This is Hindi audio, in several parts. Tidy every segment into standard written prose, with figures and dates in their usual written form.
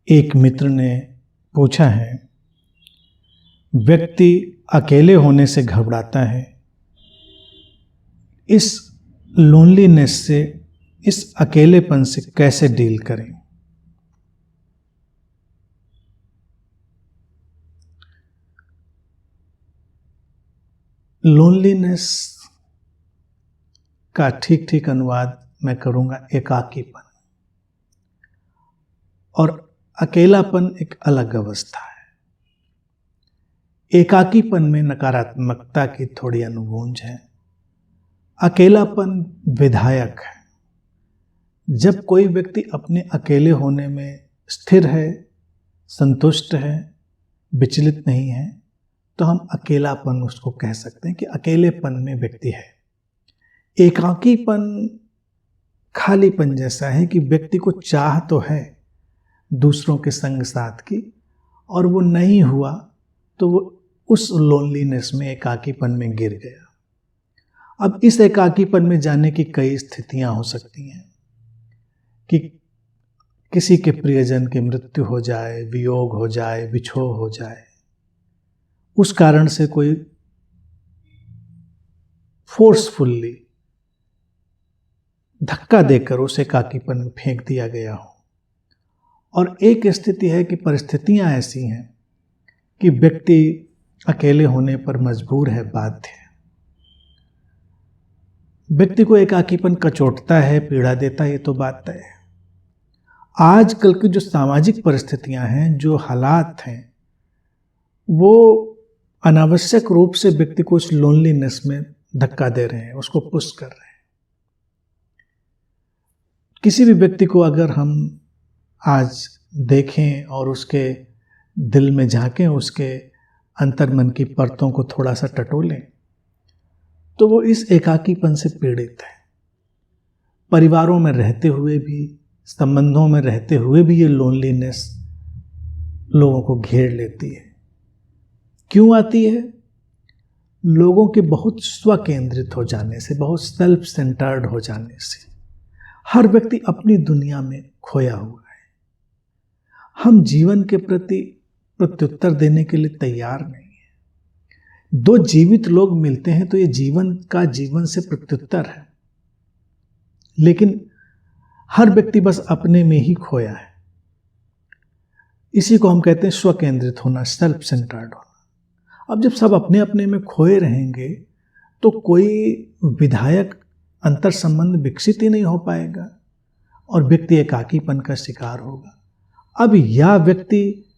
एक मित्र ने पूछा है, व्यक्ति अकेले होने से घबराता है। इस लोनलीनेस से, इस अकेलेपन से कैसे डील करें? लोनलीनेस का ठीक ठीक अनुवाद मैं करूंगा एकाकीपन। और अकेलापन एक अलग अवस्था है। एकाकीपन में नकारात्मकता की थोड़ी अनुगूंज है, अकेलापन विधायक है। जब कोई व्यक्ति अपने अकेले होने में स्थिर है, संतुष्ट है, विचलित नहीं है, तो हम अकेलापन उसको कह सकते हैं कि अकेलेपन में व्यक्ति है। एकाकीपन खालीपन जैसा है कि व्यक्ति को चाह तो है दूसरों के संग साथ की, और वो नहीं हुआ तो वो उस लोनलीनेस में, एकाकीपन में गिर गया। अब इस एकाकीपन में जाने की कई स्थितियां हो सकती हैं कि किसी के प्रियजन की मृत्यु हो जाए, वियोग हो जाए, विछोह हो जाए, उस कारण से कोई फोर्सफुल्ली धक्का देकर उस एकाकीपन में फेंक दिया गया हो। और एक स्थिति है कि परिस्थितियां ऐसी हैं कि व्यक्ति अकेले होने पर मजबूर है, बाध्य है। व्यक्ति को एकाकीपन कचोटता है, पीड़ा देता है, ये तो बात तय है। आजकल की जो सामाजिक परिस्थितियां हैं, जो हालात हैं, वो अनावश्यक रूप से व्यक्ति को उस लोनलीनेस में धक्का दे रहे हैं, उसको पुश कर रहे हैं। किसी भी व्यक्ति को अगर हम आज देखें और उसके दिल में झांकें, उसके अंतर्मन की परतों को थोड़ा सा टटोलें, तो वो इस एकाकीपन से पीड़ित है। परिवारों में रहते हुए भी, संबंधों में रहते हुए भी ये लोनलीनेस लोगों को घेर लेती है। क्यों आती है? लोगों के बहुत स्वकेंद्रित हो जाने से, बहुत सेल्फ सेंटर्ड हो जाने से। हर व्यक्ति अपनी दुनिया में खोया हुआ है। हम जीवन के प्रति प्रत्युत्तर देने के लिए तैयार नहीं है। दो जीवित लोग मिलते हैं तो ये जीवन का जीवन से प्रत्युत्तर है, लेकिन हर व्यक्ति बस अपने में ही खोया है। इसी को हम कहते हैं स्वकेंद्रित होना, सेल्फ सेंटर्ड होना। अब जब सब अपने अपने में खोए रहेंगे तो कोई विधायक अंतर संबंध विकसित ही नहीं हो पाएगा और व्यक्ति एकाकीपन का शिकार होगा। अब यह व्यक्ति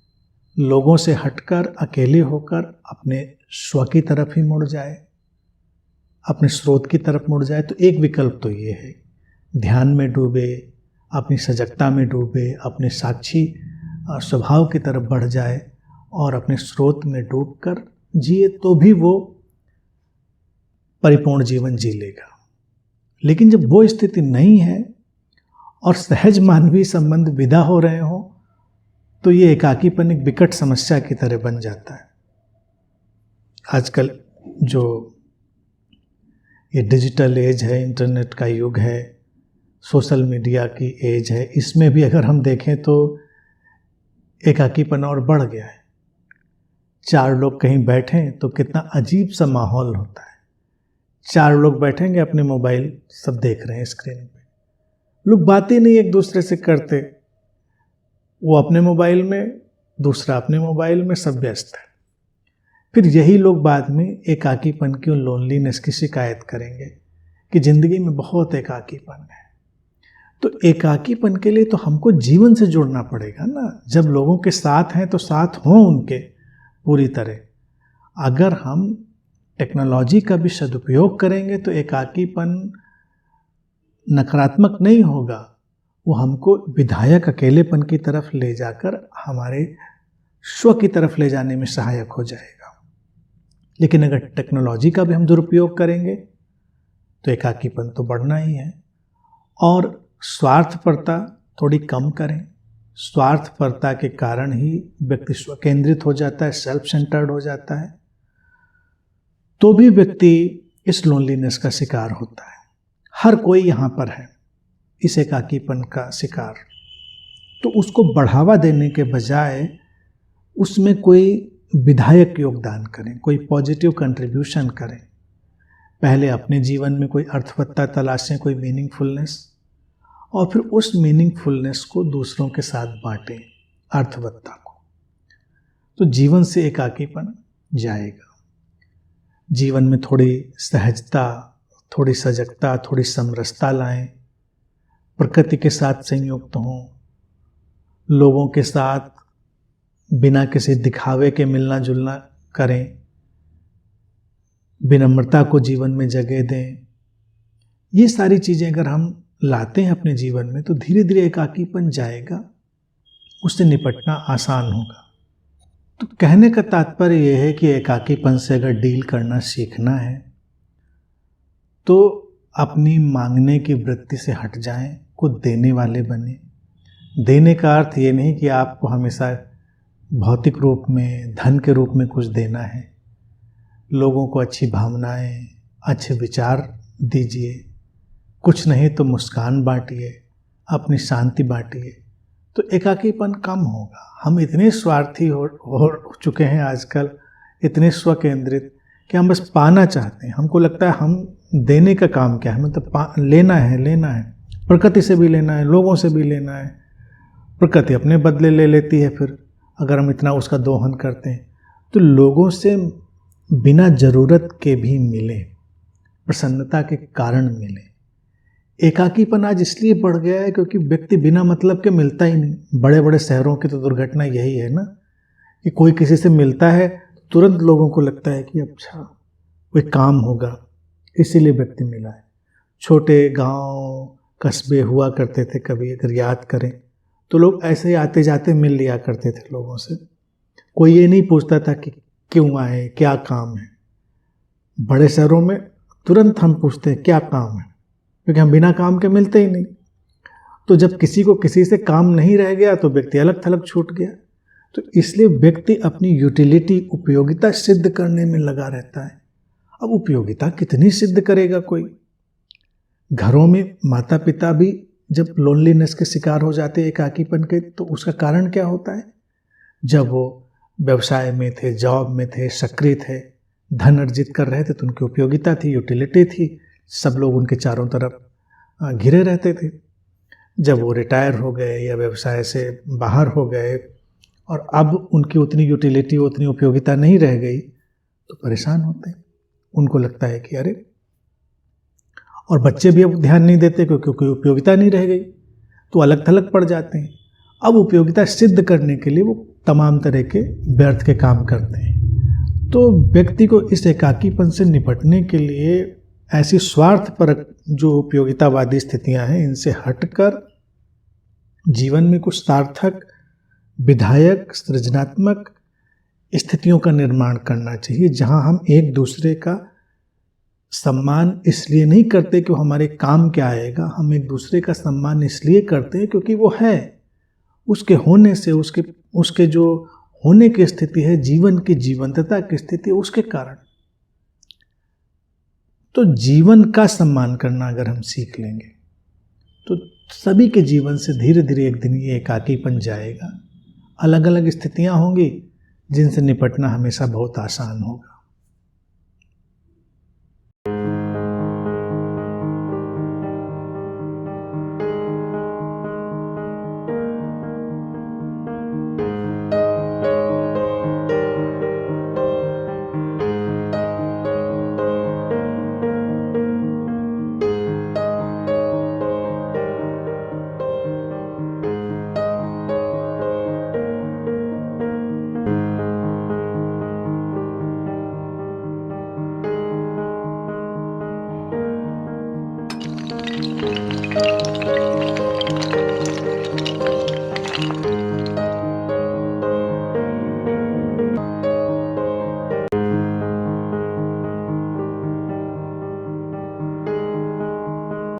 लोगों से हटकर, अकेले होकर अपने स्व की तरफ ही मुड़ जाए, अपने स्रोत की तरफ मुड़ जाए, तो एक विकल्प तो ये है, ध्यान में डूबे, अपनी सजगता में डूबे, अपने साक्षी स्वभाव की तरफ बढ़ जाए और अपने स्रोत में डूबकर जिए, तो भी वो परिपूर्ण जीवन जी लेगा। लेकिन जब वो स्थिति नहीं है और सहज मानवीय संबंध विदा हो रहे हो, तो ये एकाकीपन एक विकट समस्या की तरह बन जाता है। आजकल जो ये डिजिटल एज है, इंटरनेट का युग है, सोशल मीडिया की एज है, इसमें भी अगर हम देखें तो एकाकीपन और बढ़ गया है। चार लोग कहीं बैठें तो कितना अजीब सा माहौल होता है। चार लोग बैठेंगे, अपने मोबाइल सब देख रहे हैं स्क्रीन पे, लोग बातें नहीं एक दूसरे से करते, वो अपने मोबाइल में, दूसरा अपने मोबाइल में, सब व्यस्त है। फिर यही लोग बाद में एकाकीपन की और लोनलीनेस की शिकायत करेंगे कि जिंदगी में बहुत एकाकीपन है। तो एकाकीपन के लिए तो हमको जीवन से जुड़ना पड़ेगा ना। जब लोगों के साथ हैं तो साथ हों उनके पूरी तरह। अगर हम टेक्नोलॉजी का भी सदुपयोग करेंगे तो एकाकीपन नकारात्मक नहीं होगा, वो हमको विधायक अकेलेपन की तरफ ले जाकर हमारे स्व की तरफ ले जाने में सहायक हो जाएगा। लेकिन अगर टेक्नोलॉजी का भी हम दुरुपयोग करेंगे तो एकाकीपन तो बढ़ना ही है। और स्वार्थपरता थोड़ी कम करें। स्वार्थपरता के कारण ही व्यक्ति स्व केंद्रित हो जाता है, सेल्फ सेंटर्ड हो जाता है, तो भी व्यक्ति इस लोनलीनेस का शिकार होता है। हर कोई यहाँ पर है इस एकाकीपन का शिकार। तो उसको बढ़ावा देने के बजाय उसमें कोई विधायक योगदान करें, कोई पॉजिटिव कंट्रीब्यूशन करें। पहले अपने जीवन में कोई अर्थवत्ता तलाशें, कोई मीनिंगफुलनेस, और फिर उस मीनिंगफुलनेस को दूसरों के साथ बांटें, अर्थवत्ता को। तो जीवन से एकाकीपन जाएगा। जीवन में थोड़ी सहजता, थोड़ी सजगता, थोड़ी समरसता लाएं, प्रकृति के साथ संयुक्त हों, लोगों के साथ बिना किसी दिखावे के मिलना जुलना करें, विनम्रता को जीवन में जगह दें। ये सारी चीज़ें अगर हम लाते हैं अपने जीवन में तो धीरे धीरे एकाकीपन जाएगा, उससे निपटना आसान होगा। तो कहने का तात्पर्य यह है कि एकाकीपन से अगर डील करना सीखना है तो अपनी मांगने की वृत्ति से हट जाएं, खुद देने वाले बने। देने का अर्थ ये नहीं कि आपको हमेशा भौतिक रूप में, धन के रूप में कुछ देना है। लोगों को अच्छी भावनाएं, अच्छे विचार दीजिए, कुछ नहीं तो मुस्कान बांटिए, अपनी शांति बांटिए, तो एकाकीपन कम होगा। हम इतने स्वार्थी हो चुके हैं आजकल, इतने स्वकेंद्रित कि हम बस पाना चाहते हैं। हमको लगता है हम देने का काम क्या है, मतलब लेना है, प्रकृति से भी लेना है, लोगों से भी लेना है। प्रकृति अपने बदले ले लेती है। फिर अगर हम इतना उसका दोहन करते हैं तो लोगों से बिना ज़रूरत के भी मिले, प्रसन्नता के कारण मिले। एकाकीपन आज इसलिए बढ़ गया है क्योंकि व्यक्ति बिना मतलब के मिलता ही नहीं। बड़े बड़े शहरों की तो दुर्घटना यही है ना कि कोई किसी से मिलता है तुरंत लोगों को लगता है कि अच्छा कोई काम होगा, इसीलिए व्यक्ति मिला है। छोटे गांव कस्बे हुआ करते थे, कभी अगर याद करें तो लोग ऐसे ही आते जाते मिल लिया करते थे लोगों से। कोई ये नहीं पूछता था कि क्यों आए, क्या काम है। बड़े शहरों में तुरंत हम पूछते हैं क्या काम है, क्योंकि हम बिना काम के मिलते ही नहीं। तो जब किसी को किसी से काम नहीं रह गया तो व्यक्ति अलग थलग छूट गया। तो इसलिए व्यक्ति अपनी यूटिलिटी, उपयोगिता सिद्ध करने में लगा रहता है। अब उपयोगिता कितनी सिद्ध करेगा कोई। घरों में माता पिता भी जब लोनलीनेस के शिकार हो जाते हैं, एकाकीपन के, तो उसका कारण क्या होता है? जब वो व्यवसाय में थे, जॉब में थे, सक्रिय थे, धन अर्जित कर रहे थे तो उनकी उपयोगिता थी, यूटिलिटी थी, सब लोग उनके चारों तरफ घिरे रहते थे। जब वो रिटायर हो गए या व्यवसाय से बाहर हो गए और अब उनकी उतनी यूटिलिटी, उतनी उपयोगिता नहीं रह गई तो परेशान होते हैं। उनको लगता है कि अरे, और बच्चे भी अब ध्यान नहीं देते क्योंकि उपयोगिता नहीं रह गई, तो अलग थलग पड़ जाते हैं। अब उपयोगिता सिद्ध करने के लिए वो तमाम तरह के व्यर्थ के काम करते हैं। तो व्यक्ति को इस एकाकीपन से निपटने के लिए ऐसी स्वार्थपरक जो उपयोगितावादी स्थितियां हैं, इनसे हटकर जीवन में कुछ सार्थक, विधायक, सृजनात्मक स्थितियों का निर्माण करना चाहिए, जहां हम एक दूसरे का सम्मान इसलिए नहीं करते कि वो हमारे काम क्या आएगा। हम एक दूसरे का सम्मान इसलिए करते हैं क्योंकि वो है, उसके होने से, उसके जो होने की स्थिति है, जीवन की जीवंतता की स्थिति है, उसके कारण। तो जीवन का सम्मान करना अगर हम सीख लेंगे तो सभी के जीवन से धीरे धीरे एक दिन ये एकाकीपन जाएगा। अलग अलग स्थितियां होंगी जिनसे निपटना हमेशा बहुत आसान होगा।